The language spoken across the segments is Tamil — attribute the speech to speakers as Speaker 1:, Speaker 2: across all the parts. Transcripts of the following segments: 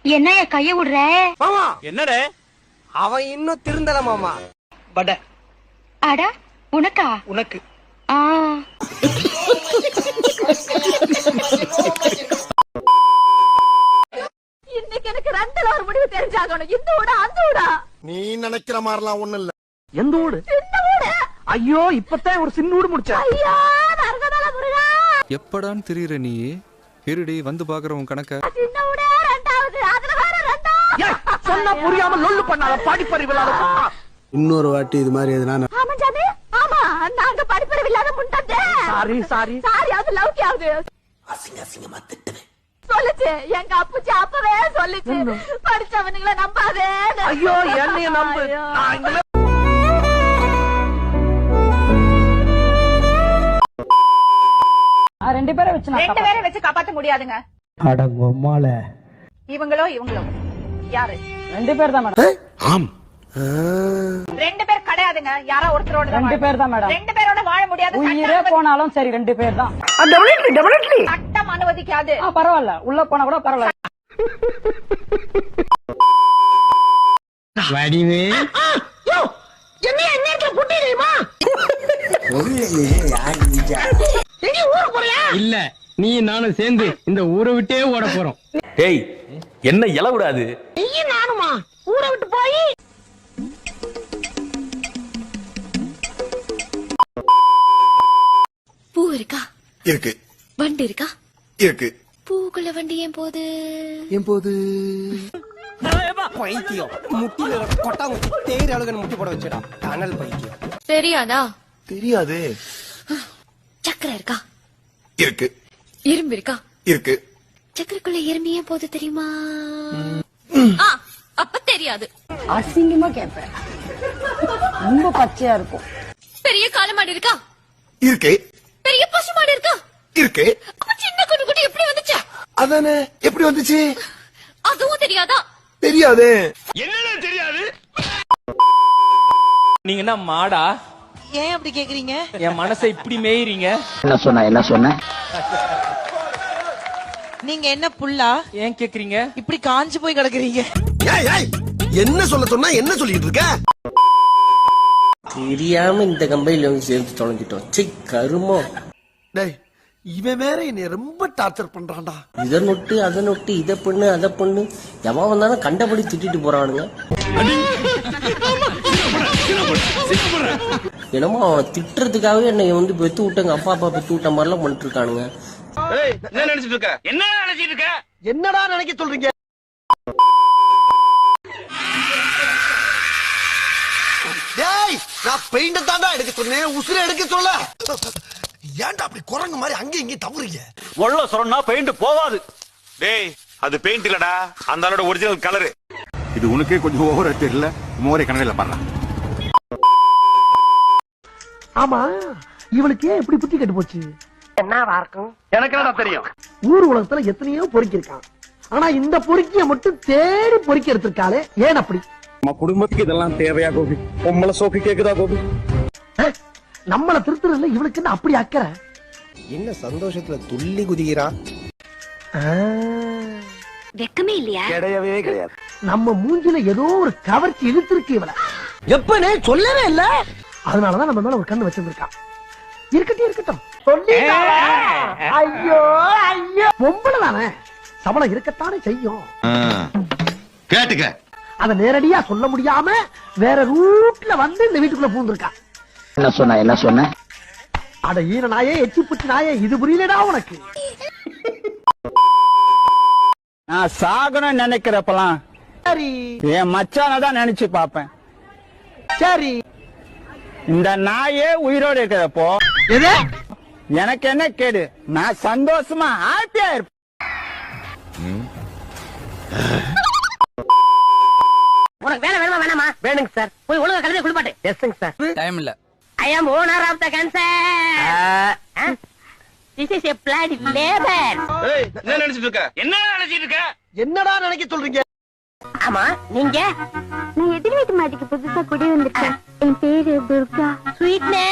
Speaker 1: என்ன கைய விடுற
Speaker 2: மாமா?
Speaker 3: என்னடே
Speaker 2: அவன் இன்னும் திருந்தல மாமா. பட
Speaker 1: அடா உனக்கா?
Speaker 2: உனக்கு
Speaker 1: ஆ
Speaker 4: இன்னைக்கு எனக்கு ரெண்டுல ஒரு முடிவு தெரிஞ்சாகணும். இந்த ஊடா அந்த ஊடா?
Speaker 5: நீ நினைக்கிற மாதிரிலாம் ஒண்ணு இல்ல.
Speaker 2: எந்த ஊடு?
Speaker 4: சின்ன ஊடு.
Speaker 2: ஐயோ இப்பதான் ஒரு சின்ன ஊடு முடிச்சேன்.
Speaker 4: ஐயா நரகதல முருகா.
Speaker 6: எப்படான்னு தெரியுற நீ? இருடி வந்து பாக்குறவன் கணக்க.
Speaker 4: சின்ன ஊடே ரெண்டாவது. அதுல வேற ரெண்டா.
Speaker 2: ஏய், சொன்னா புரியாம லொல்லு பண்ணாத, படிப்பறிவு இல்லாத பொண்ணா.
Speaker 5: இன்னொரு வாட்டி இது மாதிரி எதுனா
Speaker 4: ஆமா ஜாமி. ஆமா நாங்க படிப்பறிவு இல்லாத முண்டதே.
Speaker 2: Sorry sorry.
Speaker 4: சாரி அது லவ்கியாவது.
Speaker 5: அசிங்கமா திட்டுவேன்.
Speaker 4: சொல்லுச்சு எங்க அப்புச்சி அப்பவே சொல்லுச்சு. படிச்சவனுங்களை நம்பாதே.
Speaker 2: ஐயோ என்னைய நம்பு. நான் இந்த
Speaker 7: ரெண்டு பேரை வச்சு
Speaker 4: காப்பாத்த முடியாதுங்க.
Speaker 5: அடங்கம்மால
Speaker 4: இவங்களோ யாரு?
Speaker 7: ரெண்டு பேர் தான் மேடம்.
Speaker 5: ஆம்.
Speaker 4: ரெண்டு பேர் கிடையாதுங்க. யாரோ ஒருத்தரோட
Speaker 7: ரெண்டு பேர் தான் மேடம்.
Speaker 4: ரெண்டு பேரோட வாழ முடியாது.
Speaker 7: உயிரே போனாலும் சரி ரெண்டு பேர் தான்.
Speaker 4: சட்டம் அனுமதிக்காது.
Speaker 7: பரவாயில்ல, உள்ள போனா கூட பரவாயில்ல.
Speaker 5: வடிவே
Speaker 8: இல்ல நீ நானும் சேர்ந்து இந்த ஊரை விட்டே ஓட போறோம்.
Speaker 3: டேய் என்ன இலவிடாது?
Speaker 4: நானுமா ஊரை விட்டு போய்
Speaker 9: பூ இருக்கா?
Speaker 5: இருக்கு.
Speaker 9: வண்டி இருக்கா?
Speaker 5: இருக்கு.
Speaker 9: பூக்குள்ள வண்டி ஏன் போது?
Speaker 2: பைத்தியம் முட்டில கொட்டாங்குச்சி தேர் அழகன் முட்டி போட வச்சடா. டனல் பைத்தியம்.
Speaker 9: தெரியாதா?
Speaker 5: தெரியாது.
Speaker 9: சக்கரை இருக்கா?
Speaker 5: இருக்கு.
Speaker 9: இரும்பு இருக்கா?
Speaker 5: இருக்கு.
Speaker 9: சக்கரைக்குள்ள இரும்பு ஏன் போது தெரியுமா? அப்ப தெரியாது.
Speaker 7: அசிங்கமா கேட்பேன். ரொம்ப பச்சையா இருக்கும்.
Speaker 9: பெரிய காளமாடு இருக்கா?
Speaker 5: இருக்கு.
Speaker 9: பெரிய பசுமாடு இருக்கா?
Speaker 5: இருக்கு.
Speaker 9: அப்ப சின்ன குட்டி எப்படி வந்துச்சு?
Speaker 5: அதானே எப்படி வந்துச்சு?
Speaker 9: அதுவும் தெரியாதா?
Speaker 5: தெரியாது.
Speaker 3: என்னடா தெரியாது? நீங்க என்ன மாடா?
Speaker 4: ஏன் அப்படி கேக்குறீங்க?
Speaker 3: என் மனசை இப்படி மேயிறீங்க.
Speaker 8: என்ன சொன்ன?
Speaker 4: நீங்க என்ன புல்லா?
Speaker 3: ஏன் கேக்குறீங்க?
Speaker 4: இப்படி காஞ்சு போய் கிடக்குறீங்க.
Speaker 5: ஏய் ஏய் என்ன சொல்ல சொன்னா என்ன சொல்லிட்டு இருக்க?
Speaker 8: தெரியாம இந்த கம்பெனில வந்து சேர்ந்து தொலைஞ்சிட்டோம். சி கருமோ.
Speaker 5: டேய் இவன் வேற என்னை ரொம்ப டார்ச்சர் பண்றான்டா.
Speaker 8: இதை நொட்டு அதை நொட்டு இதை பண்ணு அதை பண்ணு எவன் வந்தாலும் கண்டபடி திட்டிட்டு போறானுங்க. என்னமோ அவன் திட்டுறதுக்காகவே என்னை வந்து பெத்து விட்டங்க அப்பா பெத்து விட்ட மாதிரிலாம் பண்ணிட்டு இருக்கானுங்க.
Speaker 3: என்ன நினைச்சிட்டு இருக்க? என்ன நினைச்சிட்டு இருக்க?
Speaker 2: என்னடா நினைக்க சொல்றீங்க?
Speaker 5: டேய் நான் பெயிண்ட தாண்டா எடுக்க சொன்னேன், உசுரை எடுக்க சொல்ல. ஏன்டா அப்படி குரங்கு மாதிரி அங்க இங்க தவறீங்க?
Speaker 3: ஒள்ள சொன்னா பெயிண்ட் போவாது. டேய் அது பெயிண்ட் இல்லடா, அந்த ஆளோட ஒரிஜினல் கலர்.
Speaker 10: இது உனக்கே கொஞ்சம் ஓவரா தெரியல. மோரே கனவேல பாறா.
Speaker 2: ஆமா இவளுக்கு ஏன் இப்படி புத்தி கெட்டு போச்சு? என்னவா இருக்கும்?
Speaker 3: எனக்கு என்னடா தெரியும்?
Speaker 2: ஊர் உலகத்துல எத்தனையோ பொறுக்கி இருக்கான். ஆனா இந்த பொறுக்கிய மட்டும் தேடி பொறுக்கி எடுத்திருக்காளே, ஏன் அப்படி?
Speaker 10: நம்ம குடும்பத்துக்கு இதெல்லாம் தேவையா கோபி? பொம்பளை சோக்கு கேக்குதா கோபி?
Speaker 2: நம்மள திருத்துறதுல இவளுக்கு என்ன அப்படி அக்கறை?
Speaker 5: என்ன சந்தோஷத்துல துள்ளி குதிக்கிறா?
Speaker 9: வெக்கமே இல்லையா?
Speaker 5: கிடையவே கிடையாது.
Speaker 2: நம்ம மூஞ்சில ஏதோ ஒரு கவர்ச்சி இழுத்திருக்கு இவள. எப்பனே சொல்லவே இல்ல. அதனாலதான் நம்ம மேல ஒரு கண்ணு வச்சிருக்கான். இருக்கட்டும் இருக்கட்டும். ஐயோ ஐயோ பொம்பளை தானே, சபலம் இருக்கத்தானே செய்யும்.
Speaker 10: கேட்டுக்க.
Speaker 2: அத நேரடியா சொல்ல முடியாம வேற ரூட்ல வந்து இந்த வீட்டுக்குள்ள பூந்துருக்கா.
Speaker 8: என்ன சொன்ன?
Speaker 2: அட ஈன நாயே, எச்சி புச்சி நாயே, இது புரியலடா உனக்கு.
Speaker 8: நான் சாகணும்னு நினைக்கிறப்பலாம்
Speaker 2: சரி
Speaker 8: என் மச்சான தான் நினைச்சு பாப்பேன்.
Speaker 2: சரி
Speaker 8: இந்த நாயே உயிரோடு இருக்கிறப்போ
Speaker 2: எது
Speaker 8: எனக்கு என்ன கேடு? நான் சந்தோஷமா ஹாப்பியா இருப்பேன்.
Speaker 7: உனக்கு வேலை வேணுமா வேணாமா?
Speaker 2: வேணுங்க சார்.
Speaker 7: போய் ஒழுங்கா கழுதை குளிப்பாட்டு.
Speaker 2: எஸ்ங்க சார்.
Speaker 6: டைம் இல்ல.
Speaker 7: I am owner of the concern. This is a bloody labor.
Speaker 3: ஏய் என்ன நினைச்சிட்டு இருக்க? என்ன நினைச்சிட்டு இருக்க?
Speaker 2: என்னடா நினைக்க சொல்றீங்க?
Speaker 7: ஆமா நீங்க?
Speaker 9: நான் எதிர் வீட்டு மாட்டிக்கு புதுசா குடி வந்திருக்கேன். என் பேரு துர்கா.
Speaker 7: ஸ்வீட்னே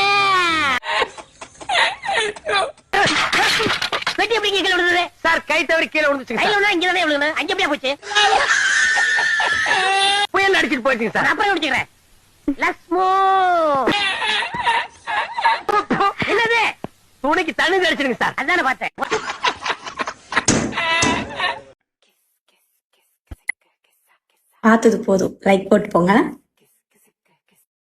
Speaker 7: பெட்டி எப்படி கீழே விழுந்தது?
Speaker 2: சார் கை தவறி கீழே விழுந்துச்சுங்க
Speaker 7: கையில
Speaker 2: சார்.
Speaker 7: விழுந்தா இங்கதானே விழுந்தது. அங்க எப்படியா போச்சு?
Speaker 2: புயல் அடிச்சிட்டு போயிடுச்சுங்க சார்.
Speaker 7: நான் அப்புறம் குடிச்சுக்கிறேன். லஸ்மோ. என்னது?
Speaker 2: துணைக்கு தண்ணி அடிச்சிருங்க சார்.
Speaker 7: அதானே பார்த்தேன்.
Speaker 9: பார்த்தது போதும் லைக் போட்டு போங்க.